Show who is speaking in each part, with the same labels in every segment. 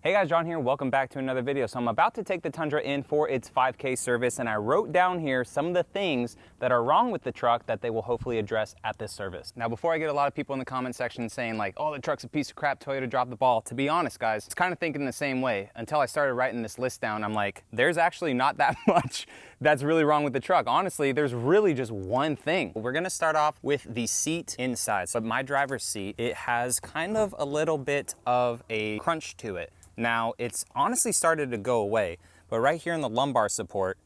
Speaker 1: Hey guys, John here. Welcome back to another video. So I'm about to take the Tundra in for its 5K service, and I wrote down here some of the things that are wrong with the truck that they will hopefully address at this service. Now, before I get a lot of people in the comment section saying like, oh, the truck's a piece of crap, Toyota dropped the ball. To be honest, guys, I was kind of thinking the same way until I started writing this list down. I'm like, there's actually not that much that's really wrong with the truck. Honestly, there's really just one thing. We're gonna start off with the seat inside. So my driver's seat, it has kind of a little bit of a crunch to it. Now, it's honestly started to go away, but right here in the lumbar support,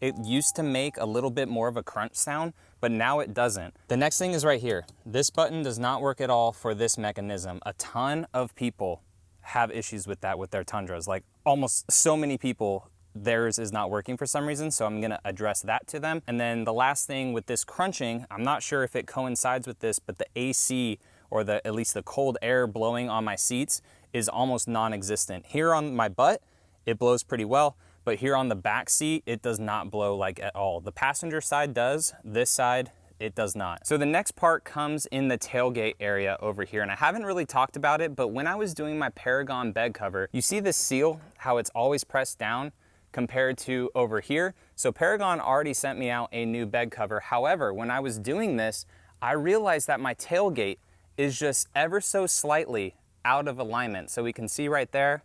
Speaker 1: it used to make a little bit more of a crunch sound, but now it doesn't. The next thing is right here. This button does not work at all for this mechanism. A ton of people have issues with that with their Tundras. Like almost so many people, theirs is not working for some reason, so I'm gonna address that to them. And then the last thing with this crunching, I'm not sure if it coincides with this, but the AC, or at least the cold air blowing on my seats, is almost non-existent. Here on my butt, it blows pretty well, but here on the back seat, it does not blow like at all. The passenger side does, this side, it does not. So the next part comes in the tailgate area over here, and I haven't really talked about it, but when I was doing my Paragon bed cover, you see this seal, how it's always pressed down compared to over here. So Paragon already sent me out a new bed cover. However, when I was doing this, I realized that my tailgate is just ever so slightly out of alignment. So we can see right there,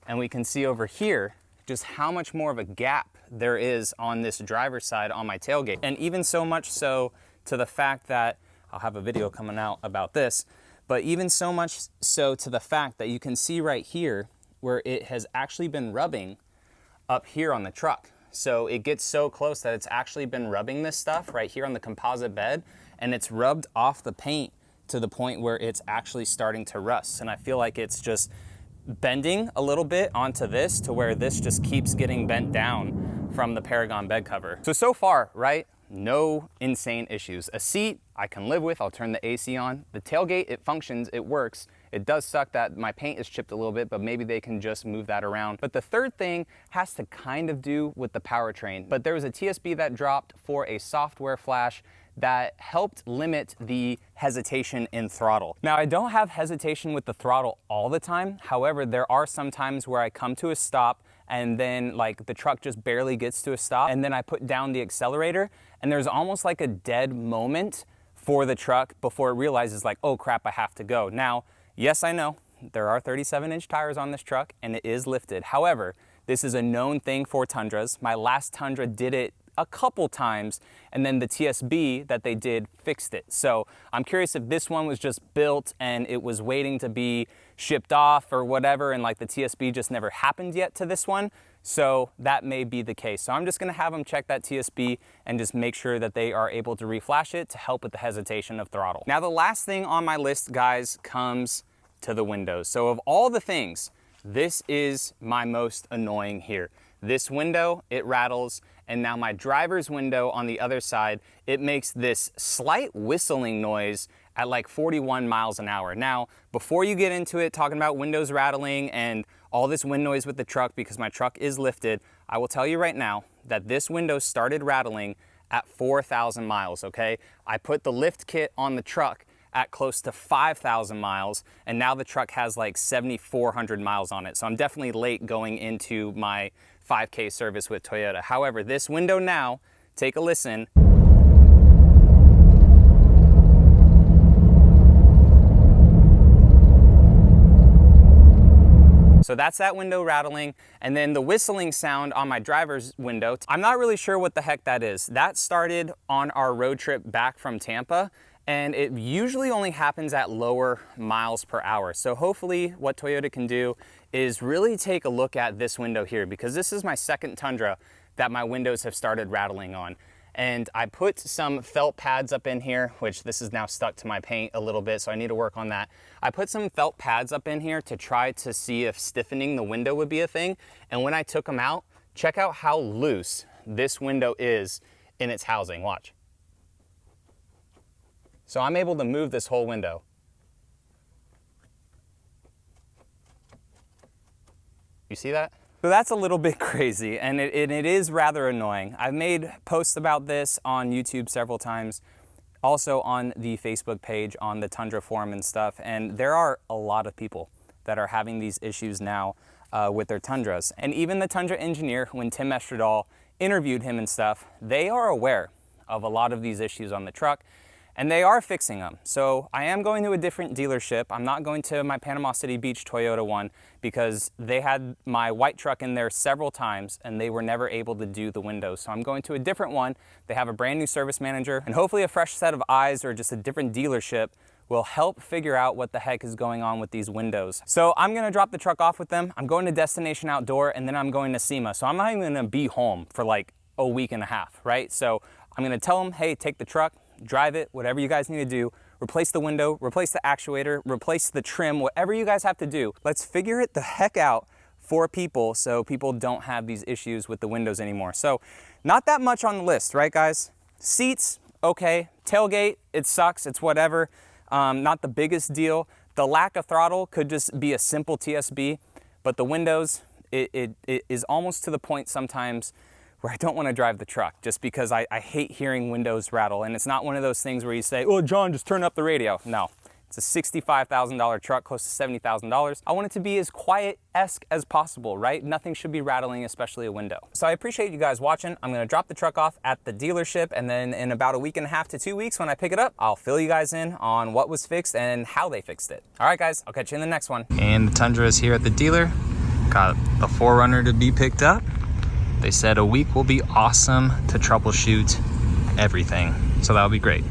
Speaker 1: and we can see over here just how much more of a gap there is on this driver's side on my tailgate. And even so much so to the fact that, I'll have a video coming out about this, but even so much so to the fact that you can see right here where it has actually been rubbing up here on the truck. So it gets so close that it's actually been rubbing this stuff right here on the composite bed, and it's rubbed off the paint to the point where it's actually starting to rust. And I feel like it's just bending a little bit onto this to where this just keeps getting bent down from the Paragon bed cover. So far, right? No insane issues. A seat I can live with, I'll turn the AC on. The tailgate, it functions, it works. It does suck that my paint is chipped a little bit, but maybe they can just move that around. But the third thing has to kind of do with the powertrain. But there was a TSB that dropped for a software flash that helped limit the hesitation in throttle. Now, I don't have hesitation with the throttle all the time. However, there are some times where I come to a stop and then like the truck just barely gets to a stop, and then I put down the accelerator, and there's almost like a dead moment for the truck before it realizes like, oh crap, I have to go. Now, yes, I know there are 37-inch tires on this truck and it is lifted. However, this is a known thing for Tundras. My last Tundra did it a couple times, and then the TSB that they did fixed it. So I'm curious if this one was just built and it was waiting to be shipped off or whatever, and like the TSB just never happened yet to this one. So that may be the case. So I'm just gonna have them check that TSB and just make sure that they are able to reflash it to help with the hesitation of throttle. Now, the last thing on my list, guys, comes to the windows. So of all the things, this is my most annoying here. This window, it rattles, and now my driver's window on the other side, it makes this slight whistling noise at like 41 miles an hour. Now, before you get into it, talking about windows rattling and all this wind noise with the truck, because my truck is lifted, I will tell you right now that this window started rattling at 4,000 miles, okay? I put the lift kit on the truck at close to 5,000 miles, and now the truck has like 7,400 miles on it. So I'm definitely late going into my 5K service with Toyota. However, this window now, take a listen. So that's that window rattling, and then the whistling sound on my driver's window, I'm not really sure what the heck that is. That started on our road trip back from Tampa, and it usually only happens at lower miles per hour. So hopefully what Toyota can do is really take a look at this window here, because this is my second Tundra that my windows have started rattling on. And I put some felt pads up in here, which this is now stuck to my paint a little bit, so I need to work on that. I put some felt pads up in here to try to see if stiffening the window would be a thing. And when I took them out, check out how loose this window is in its housing, watch. So I'm able to move this whole window. You see that? So that's a little bit crazy, and it is rather annoying. I've made posts about this on YouTube several times, also on the Facebook page, on the Tundra forum and stuff, and there are a lot of people that are having these issues now with their Tundras. And even the Tundra engineer, when Tim Esterdahl interviewed him and stuff, they are aware of a lot of these issues on the truck, and they are fixing them. So I am going to a different dealership. I'm not going to my Panama City Beach Toyota one because they had my white truck in there several times and they were never able to do the windows. So I'm going to a different one. They have a brand new service manager, and hopefully a fresh set of eyes or just a different dealership will help figure out what the heck is going on with these windows. So I'm gonna drop the truck off with them. I'm going to Destination Outdoor, and then I'm going to SEMA. So I'm not even gonna be home for like a week and a half, right? So I'm gonna tell them, hey, take the truck, drive it, whatever you guys need to do, replace the window, replace the actuator, replace the trim, whatever you guys have to do. Let's figure it the heck out for people so people don't have these issues with the windows anymore. So not that much on the list, right guys? Seats, okay. Tailgate, it sucks, it's whatever. Not the biggest deal. The lack of throttle could just be a simple TSB, but the windows, it is almost to the point sometimes where I don't want to drive the truck just because I hate hearing windows rattle. And it's not one of those things where you say, oh, John, just turn up the radio. No, it's a $65,000 truck, close to $70,000. I want it to be as quiet-esque as possible, right? Nothing should be rattling, especially a window. So I appreciate you guys watching. I'm gonna drop the truck off at the dealership, and then in about a week and a half to 2 weeks when I pick it up, I'll fill you guys in on what was fixed and how they fixed it. All right, guys, I'll catch you in the next one. And the Tundra is here at the dealer. Got the 4Runner to be picked up. They said a week will be awesome to troubleshoot everything. So that'll be great.